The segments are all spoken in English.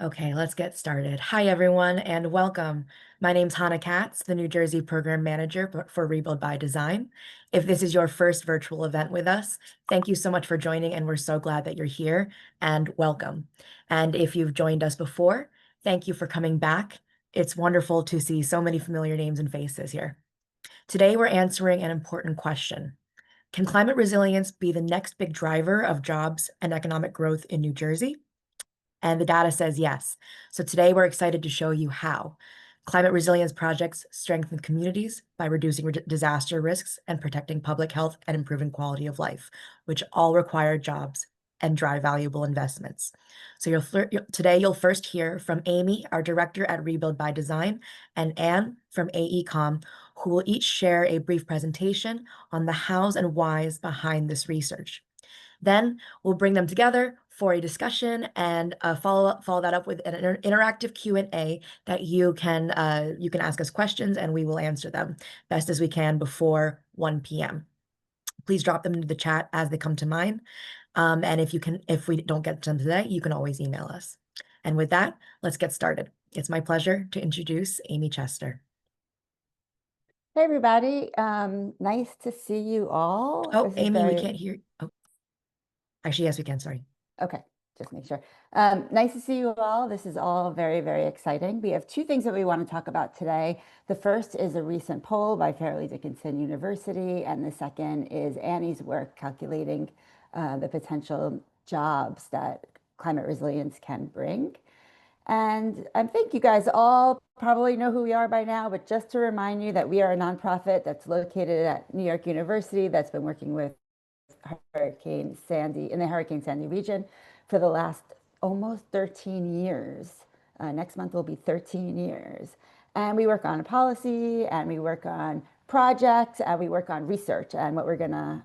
Okay, let's get started. Hi, everyone, and welcome. My name's Hannah Katz, the New Jersey Program Manager for Rebuild by Design. If this is your first virtual event with us, thank you so much for joining, and we're so glad that you're here, and welcome. And if you've joined us before, thank you for coming back. It's wonderful to see so many familiar names and faces here. Today, we're answering an important question. Can climate resilience be the next big driver of jobs and economic growth in New Jersey? And the data says yes. So today we're excited to show you how. Climate resilience projects strengthen communities by reducing disaster risks and protecting public health and improving quality of life, which all require jobs and drive valuable investments. So today you'll first hear from Amy, our director at Rebuild by Design, and Anne from AECOM, who will each share a brief presentation on the hows and whys behind this research. Then we'll bring them together for a discussion and follow that up with an interactive Q&A that you can ask us questions and we will answer them best as we can before 1 p.m. Please drop them into the chat as they come to mind. And if we don't get to them today, you can always email us. And with that, let's get started. It's my pleasure to introduce Amy Chester. Hey, everybody. Nice to see you all. Oh, Amy, we can't hear. Oh, actually, yes, we can. Sorry. Okay, just make sure. Nice to see you all. This is all very, very exciting. We have two things that we want to talk about today. The first is a recent poll by Fairleigh Dickinson University, and the second is Annie's work calculating the potential jobs that climate resilience can bring. And I think you guys all probably know who we are by now, but just to remind you that we are a nonprofit that's located at New York University that's been working with Hurricane Sandy in the Hurricane Sandy region for the last almost 13 years. Next month will be 13 years. And we work on policy, and we work on projects, and we work on research. And what we're going to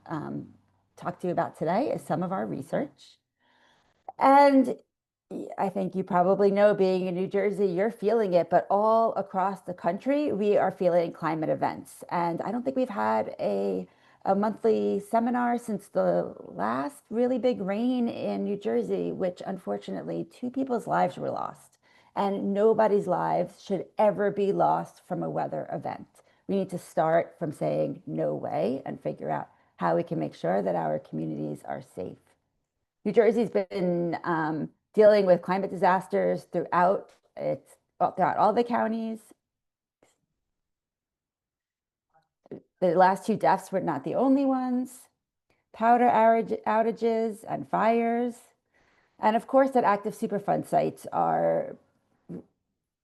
talk to you about today is some of our research. And I think you probably know, being in New Jersey, you're feeling it, but all across the country, we are feeling climate events. And I don't think we've had a monthly seminar since the last really big rain in New Jersey, which unfortunately 2 people's lives were lost. And nobody's lives should ever be lost from a weather event. We need to start from saying no way and figure out how we can make sure that our communities are safe. New Jersey's been dealing with climate disasters throughout all the counties. The last 2 deaths were not the only ones. Powder outages and fires. And of course, that active Superfund sites are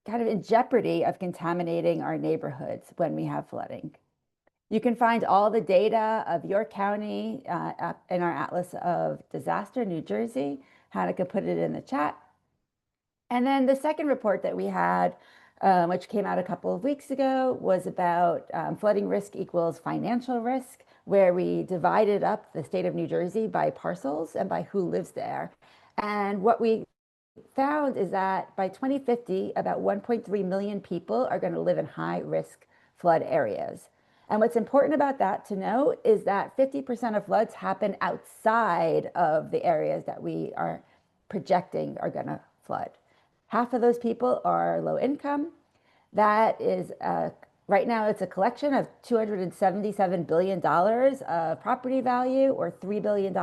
kind of in jeopardy of contaminating our neighborhoods when we have flooding. You can find all the data of your county in our Atlas of Disaster, New Jersey. Hannah could put it in the chat. And then the second report that we had, which came out a couple of weeks ago, was about flooding risk equals financial risk, where we divided up the state of New Jersey by parcels and by who lives there. And what we found is that by 2050, about 1.3 million people are going to live in high-risk flood areas. And what's important about that to know is that 50% of floods happen outside of the areas that we are projecting are going to flood. Half of those people are low income. That is, right now, it's a collection of $277 billion of property value, or $3 billion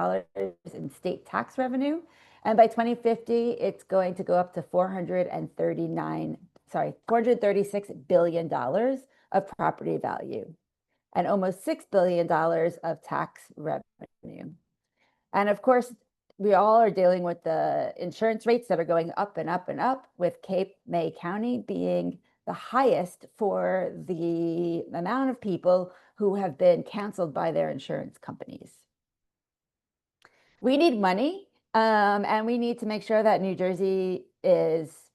in state tax revenue. And by 2050, it's going to go up to $436 billion of property value, and almost $6 billion of tax revenue. And of course, we all are dealing with the insurance rates that are going up and up and up, with Cape May County being the highest for the amount of people who have been canceled by their insurance companies. We need money, and we need to make sure that New Jersey is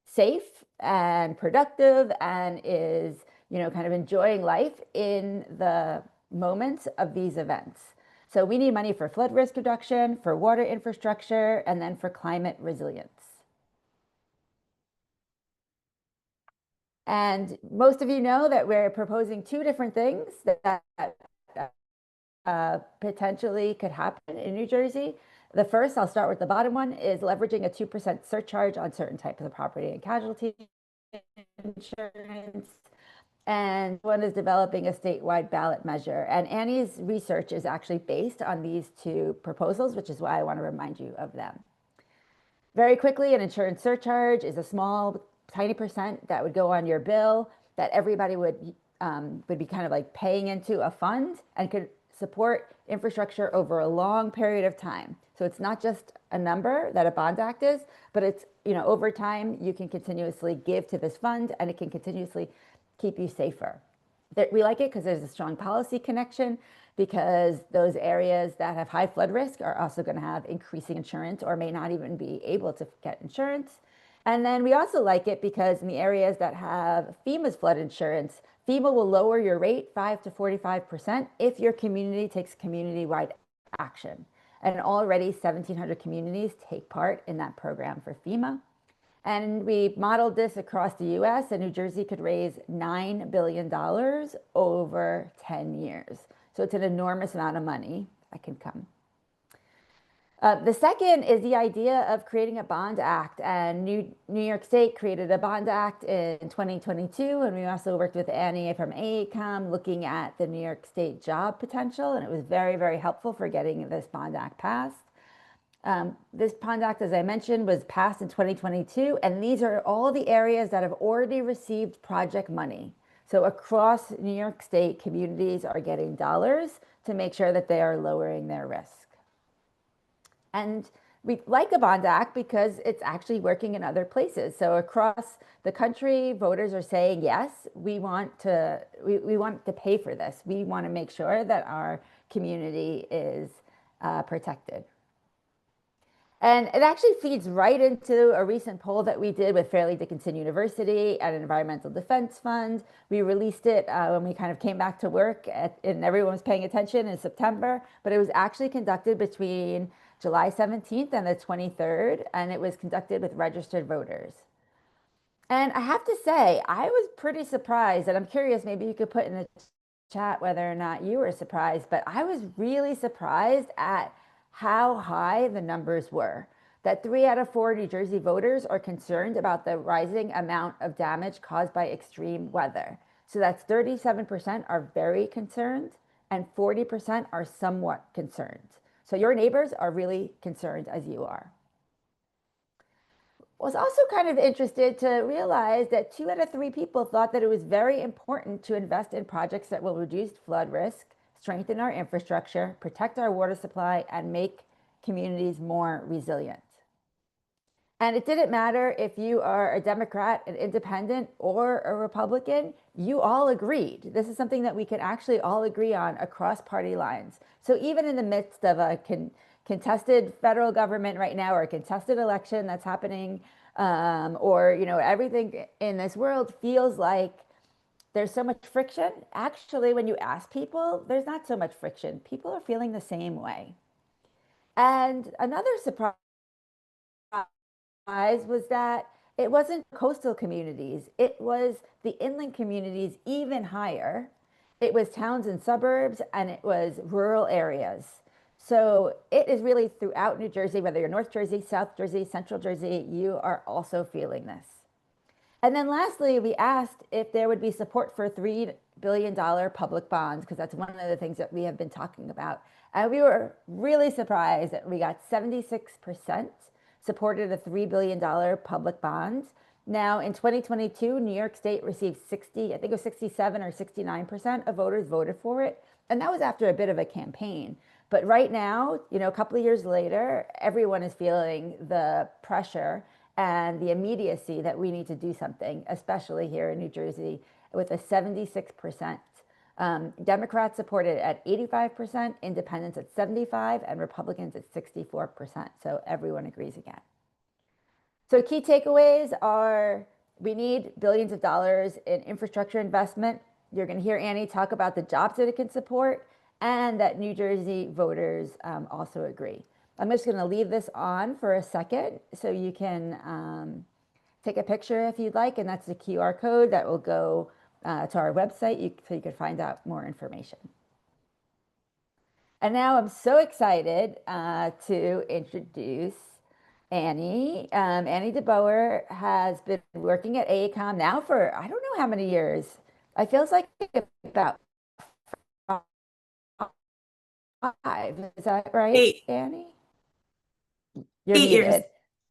safe and productive and is, kind of enjoying life in the moments of these events. So we need money for flood risk reduction, for water infrastructure, and then for climate resilience. And most of you know that we're proposing 2 different things that potentially could happen in New Jersey. The first, I'll start with the bottom one, is leveraging a 2% surcharge on certain types of property and casualty insurance. And one is developing a statewide ballot measure. And Annie's research is actually based on these two proposals, which is why I want to remind you of them. Very quickly, an insurance surcharge is a small, tiny percent that would go on your bill that everybody would be kind of like paying into a fund and could support infrastructure over a long period of time. So it's not just a number that a bond act is, but it's, over time you can continuously give to this fund and it can continuously keep you safer. We like it because there's a strong policy connection, because those areas that have high flood risk are also going to have increasing insurance or may not even be able to get insurance. And then we also like it because in the areas that have FEMA's flood insurance, FEMA will lower your rate 5 to 45% if your community takes community-wide action. And already 1,700 communities take part in that program for FEMA. And we modeled this across the US, and New Jersey could raise $9 billion over 10 years. So it's an enormous amount of money that can come. The second is the idea of creating a bond act, and New York State created a bond act in 2022, and we also worked with Annie from AECOM looking at the New York State job potential, and it was very, very helpful for getting this bond act passed. This bond act, as I mentioned, was passed in 2022, and these are all the areas that have already received project money. So across New York State, communities are getting dollars to make sure that they are lowering their risk. And we like a bond act because it's actually working in other places. So across the country, voters are saying, yes, we want to pay for this. We want to make sure that our community is protected. And it actually feeds right into a recent poll that we did with Fairleigh Dickinson University and Environmental Defense Fund. We released it when we kind of came back to work and everyone was paying attention in September, but it was actually conducted between July 17th and the 23rd, and it was conducted with registered voters. And I have to say, I was pretty surprised, and I'm curious, maybe you could put in the chat whether or not you were surprised, but I was really surprised at how high the numbers were. That 3 out of 4 New Jersey voters are concerned about the rising amount of damage caused by extreme weather. So that's 37% are very concerned and 40% are somewhat concerned. So your neighbors are really concerned as you are. I was also kind of interested to realize that 2 out of 3 people thought that it was very important to invest in projects that will reduce flood risk, strengthen our infrastructure, protect our water supply, and make communities more resilient. And it didn't matter if you are a Democrat, an independent, or a Republican, you all agreed. This is something that we can actually all agree on across party lines. So even in the midst of a contested federal government right now, or a contested election that's happening, or everything in this world feels like there's so much friction. Actually, when you ask people, there's not so much friction. People are feeling the same way. And another surprise was that it wasn't coastal communities. It was the inland communities, even higher. It was towns and suburbs, and it was rural areas. So it is really throughout New Jersey, whether you're North Jersey, South Jersey, Central Jersey, you are also feeling this. And then lastly, we asked if there would be support for $3 billion public bonds, because that's one of the things that we have been talking about. And we were really surprised that we got 76% supported a $3 billion public bonds. Now in 2022, New York State received 60, I think it was 67 or 69% of voters voted for it. And that was after a bit of a campaign. But right now, a couple of years later, everyone is feeling the pressure and the immediacy that we need to do something, especially here in New Jersey, with a 76%. Democrats supported at 85%, independents at 75%, and Republicans at 64%. So everyone agrees again. So key takeaways are we need billions of dollars in infrastructure investment. You're going to hear Annie talk about the jobs that it can support, and that New Jersey voters also agree. I'm just going to leave this on for a second so you can take a picture if you'd like, and that's the QR code that will go to our website so you can find out more information. And now I'm so excited to introduce Annie. Annie DeBoer has been working at AECOM now for I don't know how many years. I feels like about 5. Is that right, Eight. Annie? You're 8 years. muted.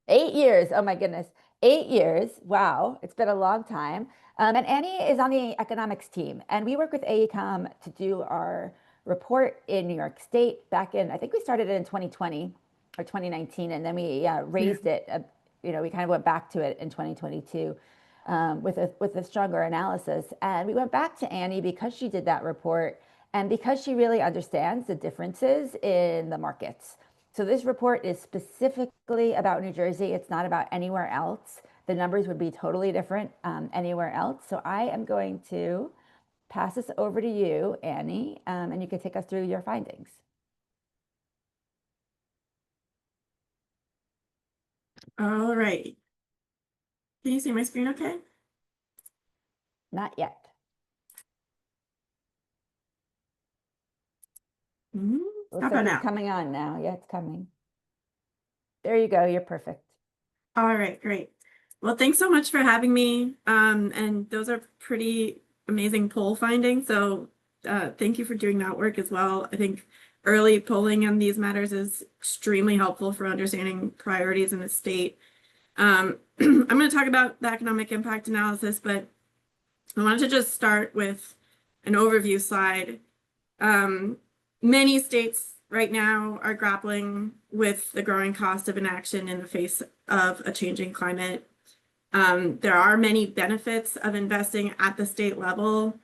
8 years. Oh my goodness. 8 years. Wow. It's been a long time. And Annie is on the economics team, and we work with AECOM to do our report in New York State back in, I think we started it in 2020 or 2019, and then we raised it. We kind of went back to it in 2022 with a stronger analysis. And we went back to Annie because she did that report and because she really understands the differences in the markets. So this report is specifically about New Jersey. It's not about anywhere else. The numbers would be totally different anywhere else. So I am going to pass this over to you, Annie, and you can take us through your findings. All right. Can you see my screen okay? Not yet. How Looks about like now? it's coming on now. Yeah, it's coming. There you go. You're perfect. All right, great. Well, thanks so much for having me. And those are pretty amazing poll findings. So thank you for doing that work as well. I think early polling on these matters is extremely helpful for understanding priorities in the state. I'm going to talk about the economic impact analysis, but I wanted to just start with an overview slide. Many states right now are grappling with the growing cost of inaction in the face of a changing climate. There are many benefits of investing at the state level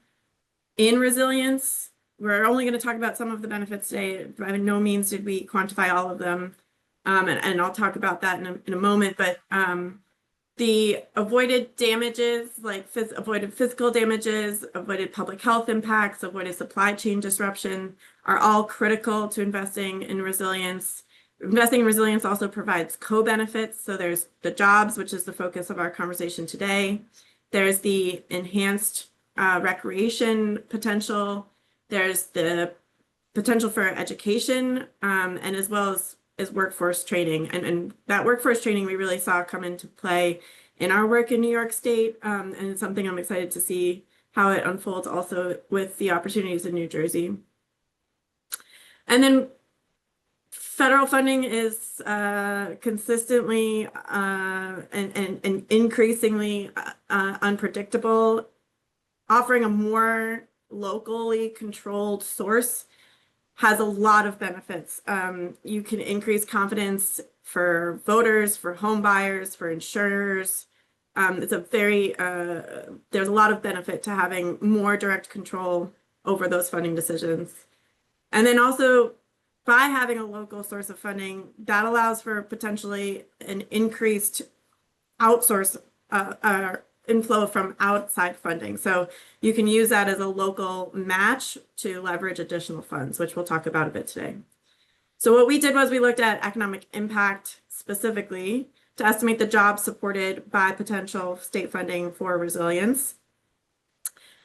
in resilience. We're only going to talk about some of the benefits today. By no means did we quantify all of them. And I'll talk about that in a moment. But the avoided damages, like avoided physical damages, avoided public health impacts, avoided supply chain disruption, are all critical to investing in resilience. Investing in resilience also provides co-benefits. So there's the jobs, which is the focus of our conversation today. There's the enhanced recreation potential. There's the potential for education, and as well as workforce training. And that workforce training we really saw come into play in our work in New York State. And it's something I'm excited to see how it unfolds also with the opportunities in New Jersey. And then federal funding is consistently and increasingly unpredictable. Offering a more locally controlled source has a lot of benefits. You can increase confidence for voters, for home buyers, for insurers. It's a there's a lot of benefit to having more direct control over those funding decisions. And then also by having a local source of funding, that allows for potentially an increased outsource inflow from outside funding. So you can use that as a local match to leverage additional funds, which we'll talk about a bit today. So what we did was we looked at economic impact specifically to estimate the jobs supported by potential state funding for resilience.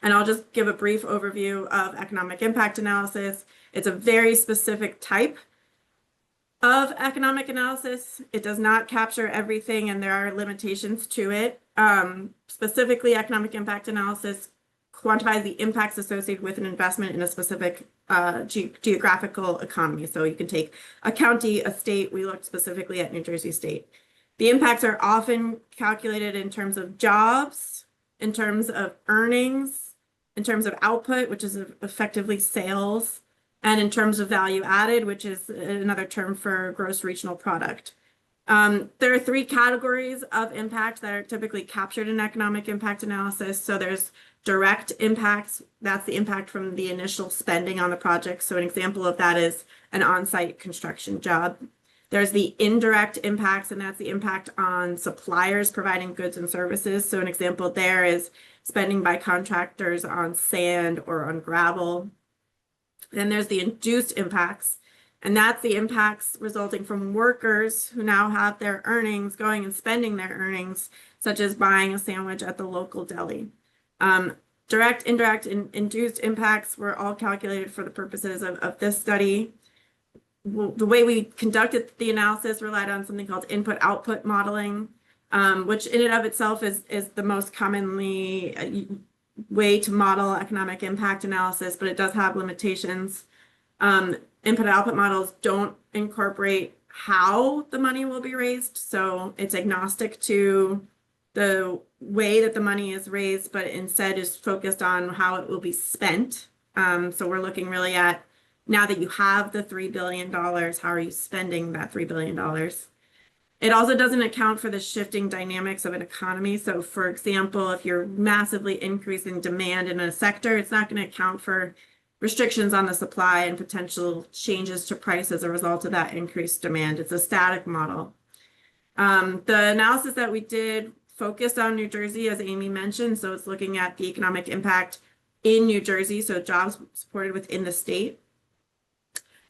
And I'll just give a brief overview of economic impact analysis. It's a very specific type of economic analysis. It does not capture everything, and there are limitations to it. Specifically, economic impact analysis quantifies the impacts associated with an investment in a specific geographical economy. So you can take a county, a state. We looked specifically at New Jersey State. The impacts are often calculated in terms of jobs, in terms of earnings, in terms of output, which is effectively sales, and in terms of value added, which is another term for gross regional product. There are 3 categories of impact that are typically captured in economic impact analysis. So there's direct impacts. That's the impact from the initial spending on the project. So an example of that is an on-site construction job. There's the indirect impacts, and that's the impact on suppliers providing goods and services. So an example there is spending by contractors on sand or on gravel. Then there's the induced impacts, and that's the impacts resulting from workers who now have their earnings going and spending their earnings, such as buying a sandwich at the local deli. Direct, indirect, and induced impacts were all calculated for the purposes of this study. the way we conducted the analysis relied on something called input-output modeling, which in and of itself is the most commonly way to model economic impact analysis, but it does have limitations. Input-output models don't incorporate how the money will be raised, so it's agnostic to the way that the money is raised, but instead is focused on how it will be spent. So we're looking really at, now that you have the $3 billion, how are you spending that $3 billion? It also doesn't account for the shifting dynamics of an economy. So for example, if you're massively increasing demand in a sector, it's not going to account for restrictions on the supply and potential changes to price as a result of that increased demand. It's a static model. The analysis that we did focused on New Jersey, as Amy mentioned, so it's looking at the economic impact in New Jersey, so jobs supported within the state.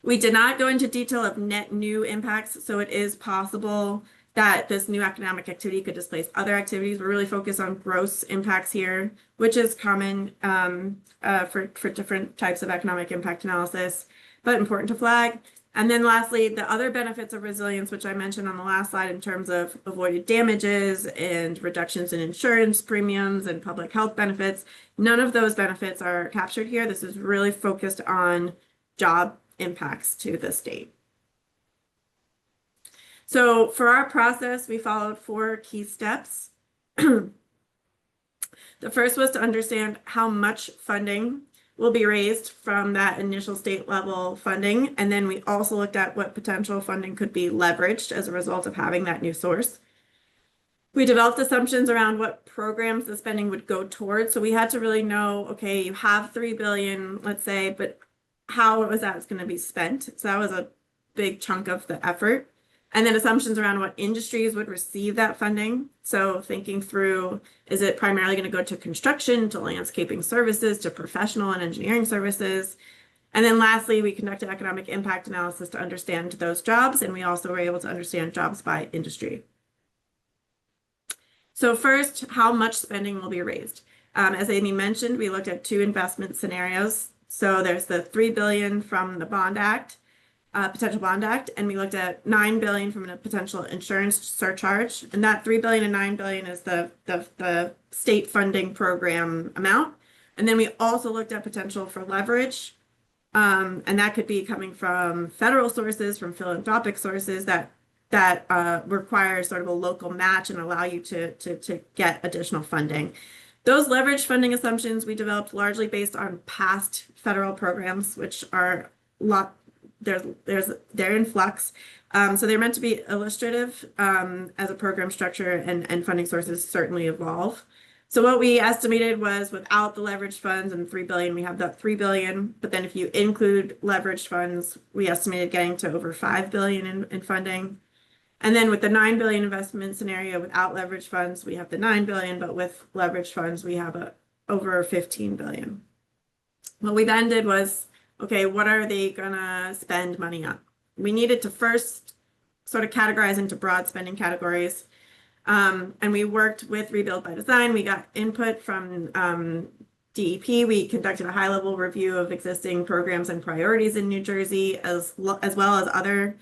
We did not go into detail of net new impacts, so it is possible that this new economic activity could displace other activities. We're really focused on gross impacts here, which is common for different types of economic impact analysis, but important to flag. And then lastly, the other benefits of resilience, which I mentioned on the last slide in terms of avoided damages and reductions in insurance premiums and public health benefits, none of those benefits are captured here. This is really focused on job impacts to the state. So for our process, we followed 4 key steps. The first was to understand how much funding will be raised from that initial state level funding. And then we also looked at what potential funding could be leveraged as a result of having that new source. We developed assumptions around what programs the spending would go towards. So we had to really know, okay, you have $3 billion, let's say, but how was that going to be spent? So that was a big chunk of the effort. And then assumptions around what industries would receive that funding. So thinking through, is it primarily going to go to construction, to landscaping services, to professional and engineering services? And then lastly, we conducted economic impact analysis to understand those jobs. And we also were able to understand jobs by industry. So first, how much spending will be raised? As Amy mentioned, we looked at 2 investment scenarios. So there's the $3 billion from the Bond Act, potential Bond Act, and we looked at $9 billion from a potential insurance surcharge. And that $3 billion and $9 billion is the state funding program amount. And then we also looked at potential for leverage. And that could be coming from federal sources, from philanthropic sources that require sort of a local match and allow you to get additional funding. Those leverage funding assumptions we developed largely based on past federal programs, which are they're in flux. So they're meant to be illustrative as a program structure, and funding sources certainly evolve. So what we estimated was without the leveraged funds and $3 billion, we have that $3 billion. But then if you include leveraged funds, we estimated getting to over $5 billion in funding. And then with the $9 billion investment scenario without leveraged funds, we have the $9 billion, but with leveraged funds, we have over $15 billion. What we then did was, okay, what are they gonna spend money on? We needed to first sort of categorize into broad spending categories. And we worked with Rebuild by Design. We got input from DEP. We conducted a high-level review of existing programs and priorities in New Jersey, as well as other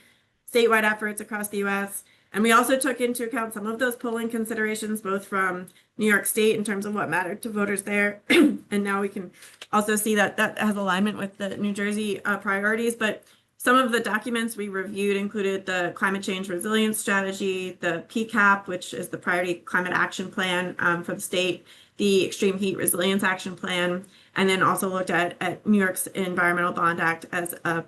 statewide efforts across the US. And we also took into account some of those polling considerations, both from New York State in terms of what mattered to voters there. And now we can also see that that has alignment with the New Jersey priorities. But some of the documents we reviewed included the Climate Change Resilience Strategy, the PCAP, which is the Priority Climate Action Plan for the state, the Extreme Heat Resilience Action Plan, and then also looked at New York's Environmental Bond Act as a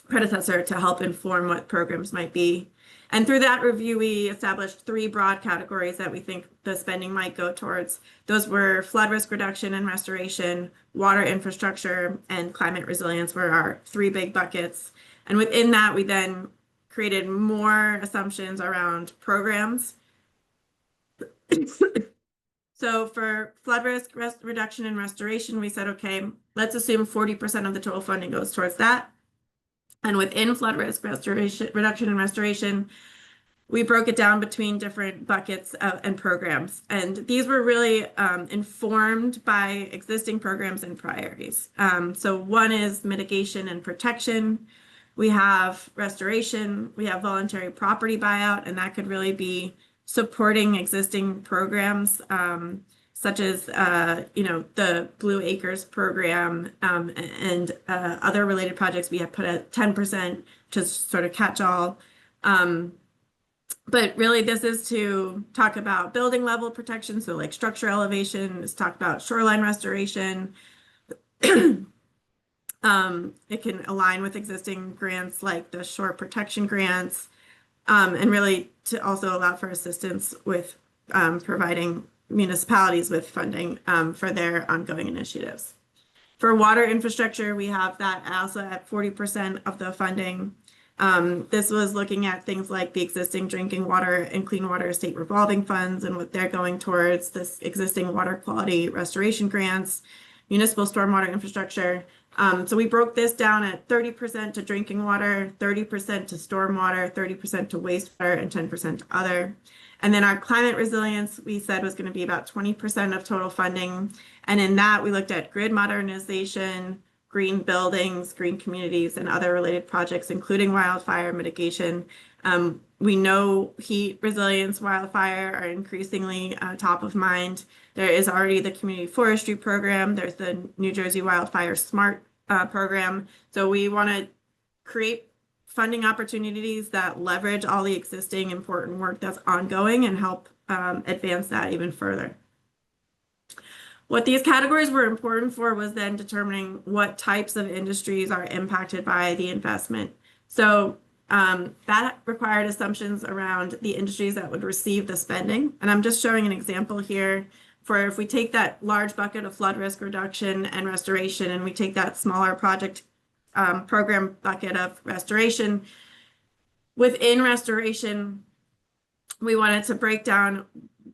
predecessor to help inform what programs might be. And through that review, we established 3 broad categories that we think the spending might go towards. Those were flood risk reduction and restoration, water infrastructure, and climate resilience were our 3 big buckets. And within that, we then created more assumptions around programs. So for flood risk reduction and restoration, we said, okay, let's assume 40% of the total funding goes towards that. And within flood risk reduction and restoration, we broke it down between different buckets and programs. And these were really informed by existing programs and priorities. So one is mitigation and protection, We have restoration, we have voluntary property buyout, and that could really be supporting existing programs, such as the Blue Acres program, and other related projects. We have put at 10% to sort of catch all. But really, this is to talk about building level protection, so like structure elevation. It's talk about shoreline restoration. It can align with existing grants like the shore protection grants, and really to also allow for assistance with providing municipalities with funding for their ongoing initiatives. For water infrastructure, we have that also at 40% of the funding. This was looking at things like the existing drinking water and clean water state revolving funds and what they're going towards, this existing water quality restoration grants, municipal stormwater infrastructure. So we broke this down at 30% to drinking water, 30% to stormwater, 30% to wastewater, and 10% to other. And then our climate resilience, we said, was going to be about 20% of total funding. And in that, we looked at grid modernization, green buildings, green communities, and other related projects, including wildfire mitigation. We know heat resilience, wildfire are increasingly top of mind. There is already the community forestry program. There's the New Jersey Wildfire Smart program. So we want to create funding opportunities that leverage all the existing important work that's ongoing and help advance that even further. What these categories were important for was then determining what types of industries are impacted by the investment. So that required assumptions around the industries that would receive the spending. And I'm just showing an example here for if we take that large bucket of flood risk reduction and restoration, and we take that smaller project program bucket of restoration. Within restoration, we wanted to break down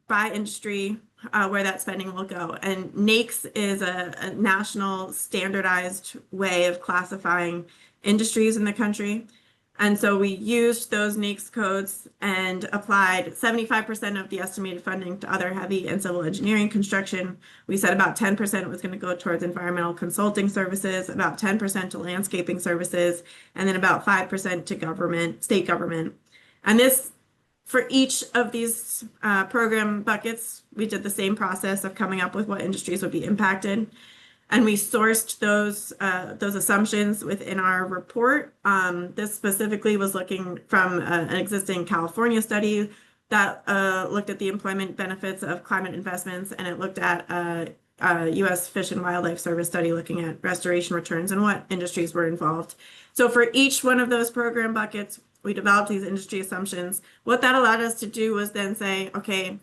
by industry where that spending will go. And NAECS is a national standardized way of classifying industries in the country. And so we used those NAECS codes and applied 75% of the estimated funding to other heavy and civil engineering construction. We said about 10% was going to go towards environmental consulting services, about 10% to landscaping services, and then about 5% to government, state government. And this, for each of these program buckets, we did the same process of coming up with what industries would be impacted. And we sourced those assumptions within our report. This specifically was looking from an existing California study that looked at the employment benefits of climate investments, and it looked at a U.S. Fish and Wildlife Service study looking at restoration returns and what industries were involved. So for each one of those program buckets, we developed these industry assumptions. What that allowed us to do was then say, okay,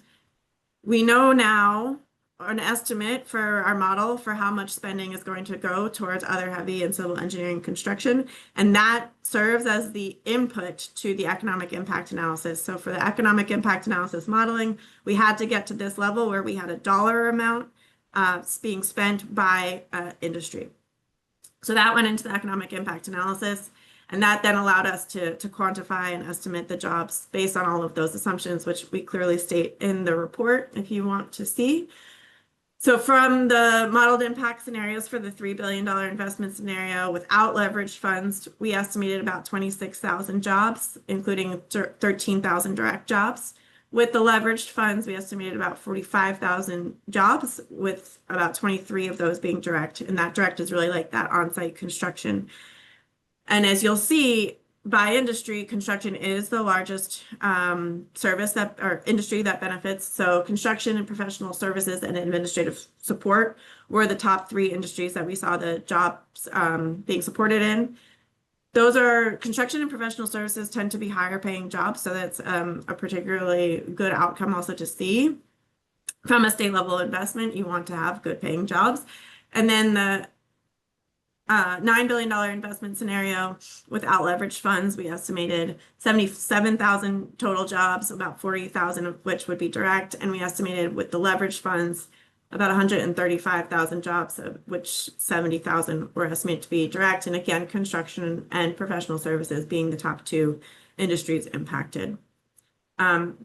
we know now an estimate for our model for how much spending is going to go towards other heavy and civil engineering construction. And that serves as the input to the economic impact analysis. So for the economic impact analysis modeling, we had to get to this level where we had a dollar amount being spent by industry. So that went into the economic impact analysis. And that then allowed us to quantify and estimate the jobs based on all of those assumptions, which we clearly state in the report if you want to see. So from the modeled impact scenarios for the $3 billion investment scenario without leveraged funds, we estimated about 26,000 jobs, including 13,000 direct jobs. With the leveraged funds, we estimated about 45,000 jobs, with about 23 of those being direct. And that direct is really like that on-site construction. And as you'll see, by industry, construction is the largest service that or industry that benefits. So construction and professional services and administrative support were the top three industries that we saw the jobs being supported in. Those are construction and professional services tend to be higher paying jobs. So that's a particularly good outcome also to see. From a state level investment, you want to have good paying jobs. And then the $9 billion investment scenario without leveraged funds, we estimated 77,000 total jobs, about 40,000 of which would be direct. And we estimated with the leveraged funds, about 135,000 jobs, of which 70,000 were estimated to be direct. And again, construction and professional services being the top two industries impacted.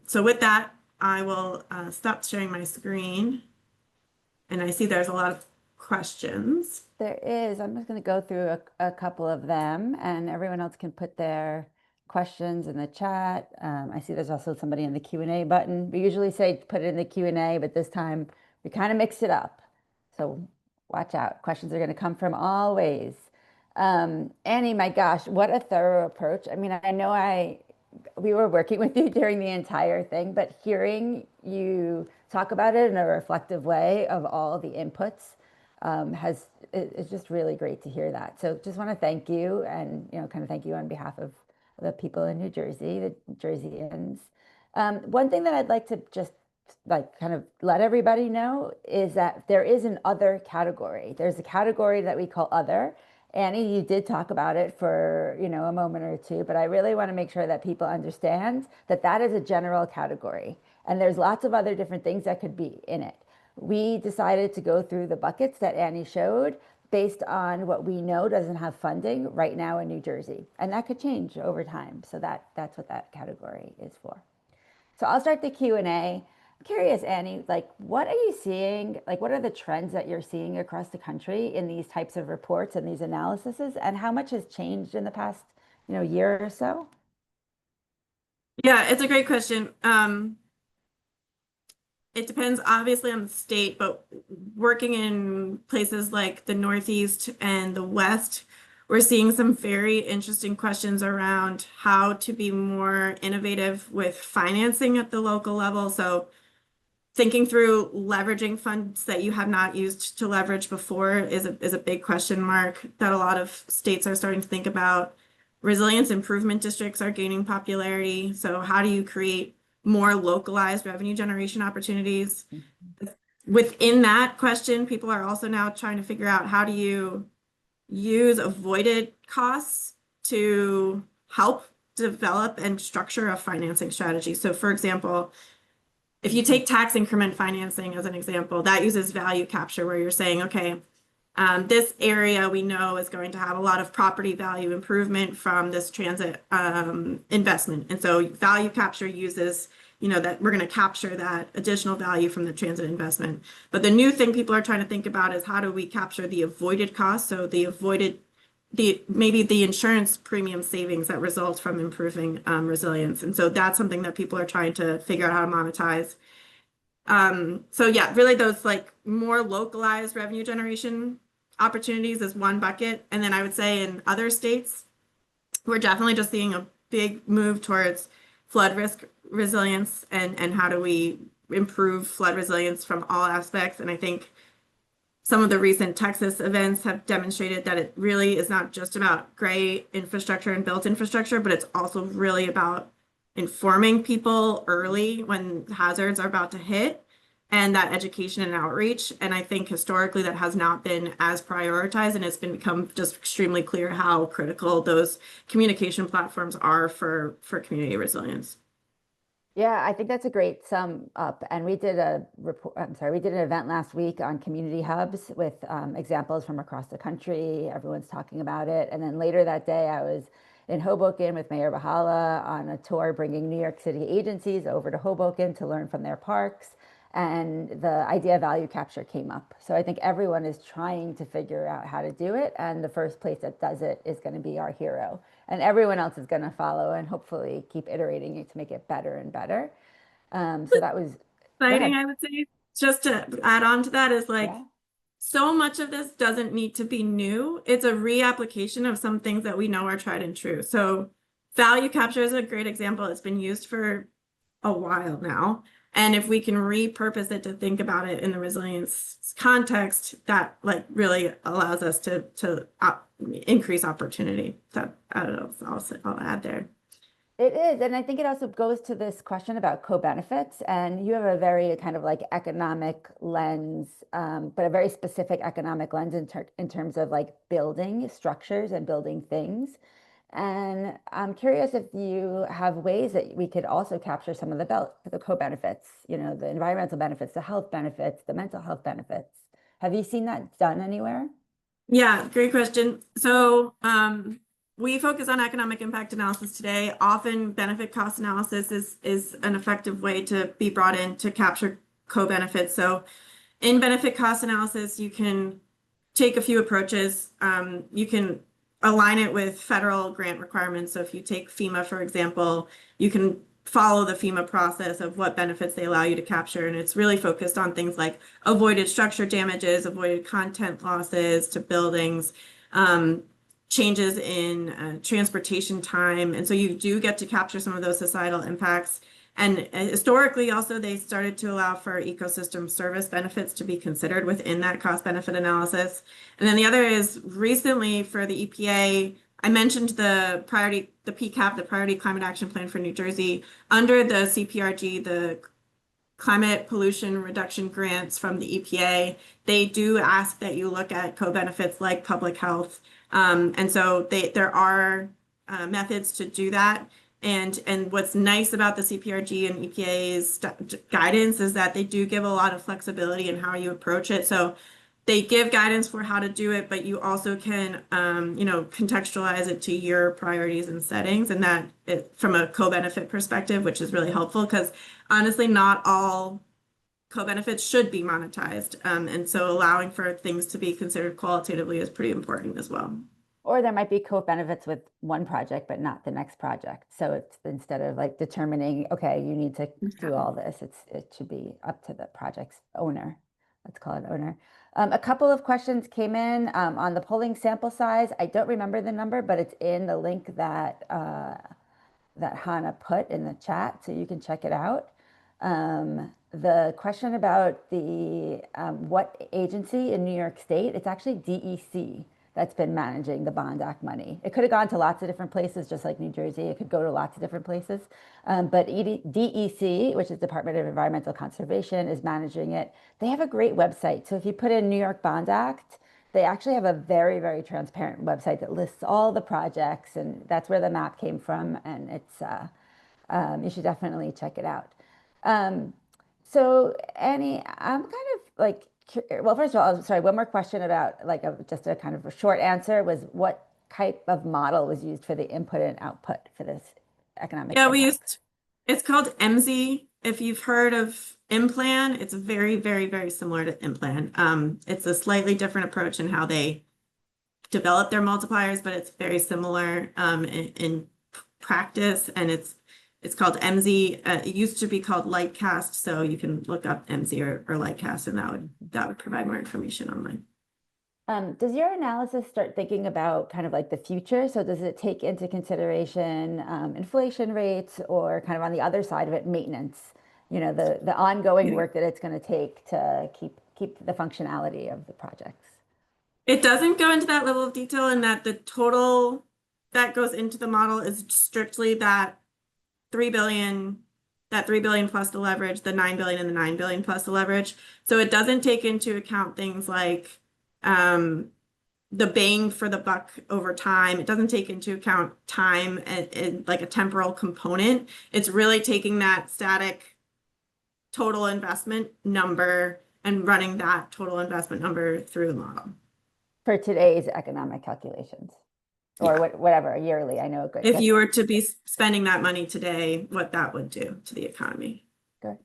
So with that, I will stop sharing my screen. And I see there's a lot of questions. There is. I'm just going to go through a couple of them, and everyone else can put their questions in the chat. I see there's also somebody in the Q&A button. We usually say put it in the Q&A, but this time we kind of mixed it up. So watch out. Questions are going to come from all ways. Annie, my gosh, what a thorough approach. I mean, I know we were working with you during the entire thing, but hearing you talk about it in a reflective way of all the inputs it's just really great to hear that. So just want to thank you and, kind of thank you on behalf of the people in New Jersey, the Jerseyans. One thing that I'd like to just kind of let everybody know is that there is an other category. There's a category that we call other. Annie, you did talk about it for, a moment or two, but I really want to make sure that people understand that that is a general category. And there's lots of other different things that could be in it. We decided to go through the buckets that Annie showed based on what we know doesn't have funding right now in New Jersey. And that could change over time. So that's what that category is for. So I'll start the Q&A. I'm curious, Annie, what are you seeing? What are the trends that you're seeing across the country in these types of reports and these analyses? And how much has changed in the past, year or so? Yeah, it's a great question. It depends obviously on the state, but working in places like the Northeast and the West, we're seeing some very interesting questions around how to be more innovative with financing at the local level. So thinking through leveraging funds that you have not used to leverage before is a big question mark that a lot of states are starting to think about. Resilience improvement districts are gaining popularity. So how do you create more localized revenue generation opportunities? Within that question, people are also now trying to figure out how do you use avoided costs to help develop and structure a financing strategy. So for example, if you take tax increment financing as an example, that uses value capture where you're saying, okay, this area we know is going to have a lot of property value improvement from this transit investment. And so value capture uses, that we're going to capture that additional value from the transit investment. But the new thing people are trying to think about is how do we capture the avoided costs? So maybe the insurance premium savings that result from improving resilience. And so that's something that people are trying to figure out how to monetize. So yeah, really those more localized revenue generation opportunities is one bucket. And then I would say in other states, we're definitely just seeing a big move towards flood risk resilience and how do we improve flood resilience from all aspects. And I think some of the recent Texas events have demonstrated that it really is not just about gray infrastructure and built infrastructure, but it's also really about informing people early when hazards are about to hit, and that education and outreach. And I think historically that has not been as prioritized, and it's become just extremely clear how critical those communication platforms are for community resilience. Yeah, I think that's a great sum up. And we did we did an event last week on community hubs with examples from across the country. Everyone's talking about it. And then later that day, I was in Hoboken with Mayor Bahala on a tour bringing New York City agencies over to Hoboken to learn from their parks. And the idea of value capture came up. So I think everyone is trying to figure out how to do it. And the first place that does it is going to be our hero. And everyone else is going to follow and hopefully keep iterating it to make it better and better. So that was exciting, I would say. Just to add on to that is yeah. So much of this doesn't need to be new. It's a reapplication of some things that we know are tried and true. So value capture is a great example. It's been used for a while now. And if we can repurpose it to think about it in the resilience context, that really allows us to increase opportunity. So I don't know, I'll add there. It is. And I think it also goes to this question about co-benefits. And you have a very kind of economic lens, but a very specific economic lens in terms of building structures and building things. And I'm curious if you have ways that we could also capture some of the co-benefits, the environmental benefits, the health benefits, the mental health benefits. Have you seen that done anywhere? Yeah, great question. So we focus on economic impact analysis today. Often benefit cost analysis is an effective way to be brought in to capture co-benefits. So in benefit cost analysis, you can take a few approaches. You can align it with federal grant requirements. So if you take FEMA, for example, you can follow the FEMA process of what benefits they allow you to capture. And it's really focused on things like avoided structure damages, avoided content losses to buildings, changes in transportation time. And so you do get to capture some of those societal impacts. And historically, also, they started to allow for ecosystem service benefits to be considered within that cost benefit analysis. And then the other is recently for the EPA, I mentioned the PCAP, the Priority Climate Action Plan for New Jersey. Under the CPRG, the Climate Pollution Reduction Grants from the EPA, they do ask that you look at co-benefits like public health. And so there are methods to do that. And what's nice about the CPRG and EPA's guidance is that they do give a lot of flexibility in how you approach it. So they give guidance for how to do it, but you also can, contextualize it to your priorities and settings, and that from a co-benefit perspective, which is really helpful because honestly, not all co-benefits should be monetized. And so allowing for things to be considered qualitatively is pretty important as well. Or there might be co-benefits with one project, but not the next project. So it's instead of like determining, okay, you need to do all this, it should be up to the project's owner. Let's call it owner. A couple of questions came in on the polling sample size. I don't remember the number, but it's in the link that that Hannah put in the chat, so you can check it out. The question about the what agency in New York State, it's actually DEC that's been managing the Bond Act money. It could have gone to lots of different places, just like New Jersey. It could go to lots of different places. But DEC, which is Department of Environmental Conservation, is managing it. They have a great website. So if you put in New York Bond Act, they actually have a very, very transparent website that lists all the projects, and that's where the map came from. And it's you should definitely check it out. So Annie, I'm kind of like, well, first of all, sorry, one more question about like just a kind of a short answer was what type of model was used for the input and output for this economic impact? It's called MZ. If you've heard of IMPLAN, it's very, very, very similar to IMPLAN. It's a slightly different approach in how they develop their multipliers, but it's very similar in practice, and it's called MZ. It used to be called Lightcast, so you can look up MZ or Lightcast, and that would provide more information online. Does your analysis start thinking about kind of like the future? So does it take into consideration inflation rates, or kind of on the other side of it, maintenance? You know, the ongoing work that it's going to take to keep the functionality of the projects. It doesn't go into that level of detail, in that the total that goes into the model is strictly that 3 billion plus the leverage, the 9 billion and the 9 billion plus the leverage. So it doesn't take into account things like the bang for the buck over time. It doesn't take into account time and like a temporal component. It's really taking that static total investment number and running that total investment number through the model. For today's economic calculations. Or whatever, yearly, I know. If you were to be spending that money today, what that would do to the economy. Good.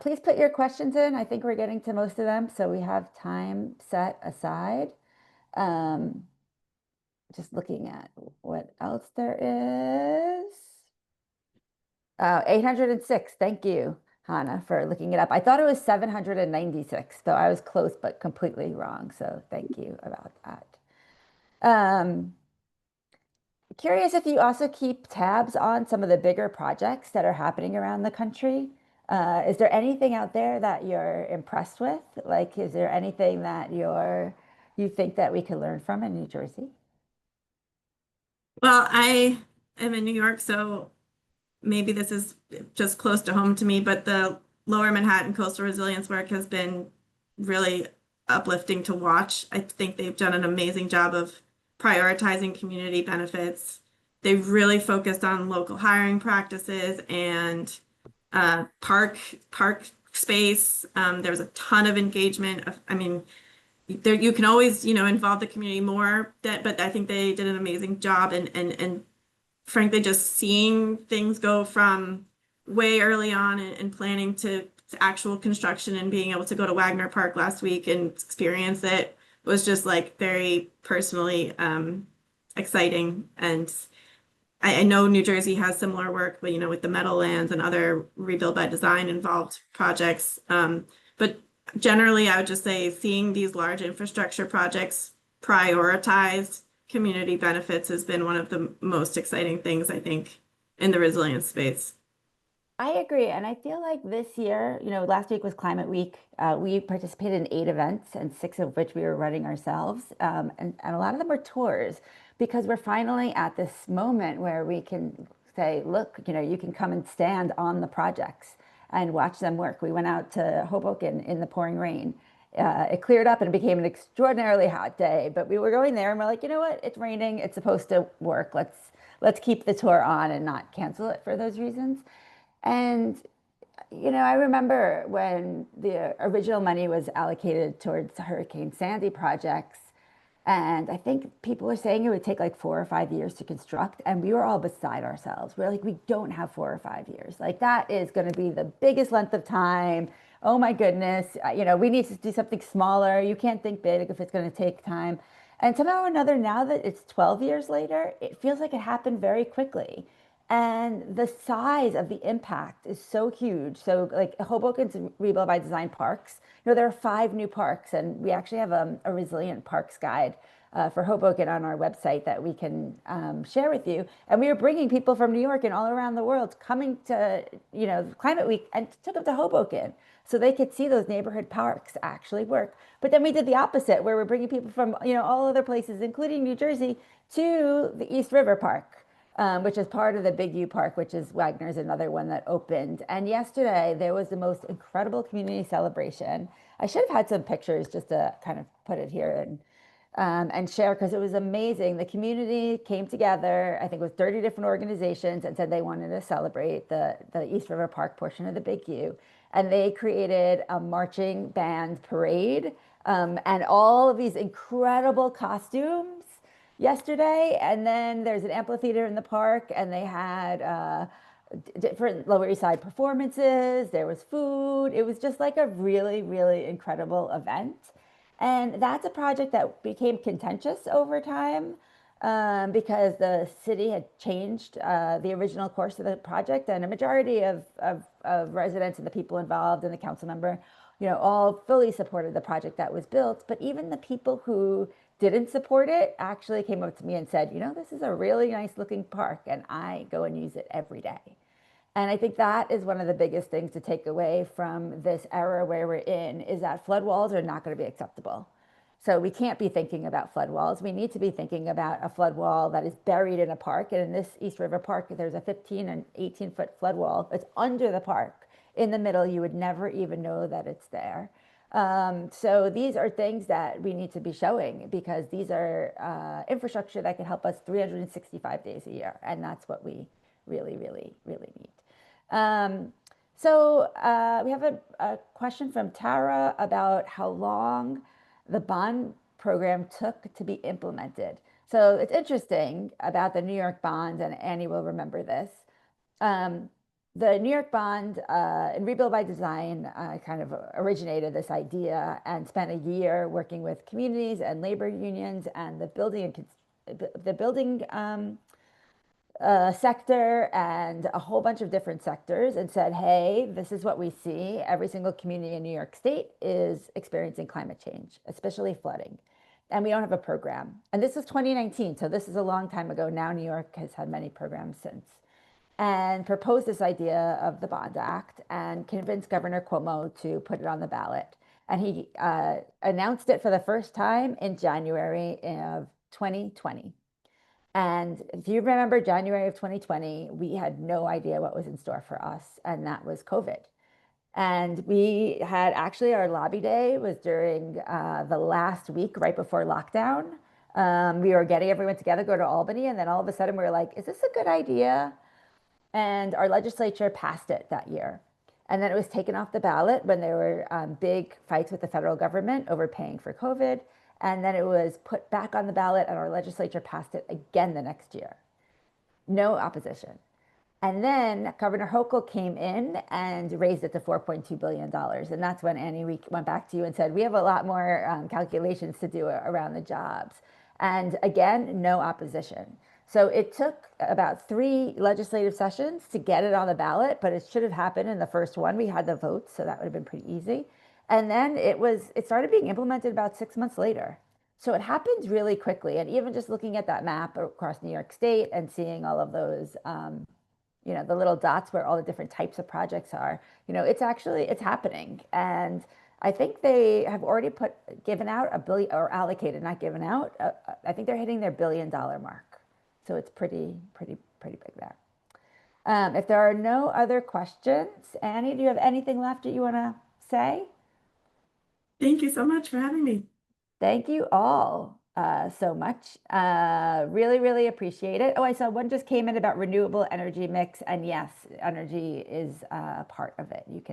Please put your questions in. I think we're getting to most of them, so we have time set aside. Just looking at what else there is. 806, thank you, Hannah, for looking it up. I thought it was 796, so I was close, but completely wrong, so thank you about that. Curious if you also keep tabs on some of the bigger projects that are happening around the country. Is there anything out there that you're impressed with? Like, is there anything that you think that we could learn from in New Jersey? Well, I am in New York, so maybe this is just close to home to me, but the Lower Manhattan coastal resilience work has been really uplifting to watch. I think they've done an amazing job of prioritizing community benefits. They've really focused on local hiring practices and park space. There was a ton of engagement. You can always, involve the community more, but I think they did an amazing job, and frankly, just seeing things go from way early on and planning to actual construction, and being able to go to Wagner Park last week and experience it was just like very personally exciting. And I know New Jersey has similar work, but with the Meadowlands and other Rebuild by Design involved projects. But generally, I would just say seeing these large infrastructure projects prioritize community benefits has been one of the most exciting things, I think, in the resilience space. I agree. And I feel like this year, last week was Climate Week. We participated in 8 events, and 6 of which we were running ourselves. And a lot of them were tours, because we're finally at this moment where we can say, look, you can come and stand on the projects and watch them work. We went out to Hoboken in the pouring rain. It cleared up and it became an extraordinarily hot day, but we were going there and we're like, you know what? It's raining. It's supposed to work. Let's keep the tour on and not cancel it for those reasons. And, I remember when the original money was allocated towards Hurricane Sandy projects, and I think people were saying it would take like 4 or 5 years to construct, and we were all beside ourselves. We're like, we don't have 4 or 5 years. Like, that is going to be the biggest length of time. Oh my goodness. We need to do something smaller. You can't think big if it's going to take time. And somehow or another, now that it's 12 years later, it feels like it happened very quickly. And the size of the impact is so huge. So like Hoboken's Rebuild by Design parks, there are 5 new parks, and we actually have a resilient parks guide for Hoboken on our website that we can share with you. And we are bringing people from New York and all around the world coming to, Climate Week, and took them to Hoboken so they could see those neighborhood parks actually work. But then we did the opposite, where we're bringing people from, all other places, including New Jersey, to the East River Park, which is part of the Big U Park, which is Wagner's another one that opened. And yesterday there was the most incredible community celebration. I should have had some pictures just to kind of put it here and share, because it was amazing. The community came together, I think it was 30 different organizations, and said they wanted to celebrate the East River Park portion of the Big U. And they created a marching band parade, and all of these incredible costumes yesterday. And then there's an amphitheater in the park, and they had different Lower East Side performances. There was food. It was just like a really, really incredible event. And that's a project that became contentious over time, because the city had changed the original course of the project, and a majority of residents and the people involved and the council member, all fully supported the project that was built. But even the people who didn't support it actually came up to me and said, this is a really nice looking park, and I go and use it every day. And I think that is one of the biggest things to take away from this era where we're in, is that flood walls are not going to be acceptable. So we can't be thinking about flood walls. We need to be thinking about a flood wall that is buried in a park. And in this East River Park, there's a 15 and 18-foot flood wall that's under the park. In the middle, you would never even know that it's there. So these are things that we need to be showing, because these are infrastructure that can help us 365 days a year. And that's what we really, really, really need. We have a question from Tara about how long the bond program took to be implemented. So it's interesting about the New York bond, and Annie will remember this. The New York bond in Rebuild by Design kind of originated this idea, and spent a year working with communities and labor unions and the building sector and a whole bunch of different sectors, and said, hey, this is what we see. Every single community in New York State is experiencing climate change, especially flooding. And we don't have a program. And this was 2019, so this is a long time ago. Now New York has had many programs since. And proposed this idea of the Bond Act and convinced Governor Cuomo to put it on the ballot. And he announced it for the first time in January of 2020. And if you remember January of 2020, we had no idea what was in store for us, and that was COVID. And we had actually, our lobby day was during the last week right before lockdown. We were getting everyone together, go to Albany, and then all of a sudden we were like, is this a good idea? And our legislature passed it that year. And then it was taken off the ballot when there were big fights with the federal government over paying for COVID. And then it was put back on the ballot, and our legislature passed it again the next year. No opposition. And then Governor Hochul came in and raised it to $4.2 billion. And that's when, Annie, we went back to you and said, we have a lot more calculations to do around the jobs. And again, no opposition. So it took about 3 legislative sessions to get it on the ballot, but it should have happened in the first one. We had the votes, so that would have been pretty easy. And then it started being implemented about 6 months later. So it happened really quickly. And even just looking at that map across New York State and seeing all of those, the little dots where all the different types of projects are, it's happening. And I think they have already given out $1 billion, or allocated, not given out. I think they're hitting their $1 billion mark. So it's pretty big there. If there are no other questions, Annie, do you have anything left that you want to say? Thank you so much for having me. Thank you all so much. Really, really appreciate it. Oh, I saw one just came in about renewable energy mix. And yes, energy is part of it. You can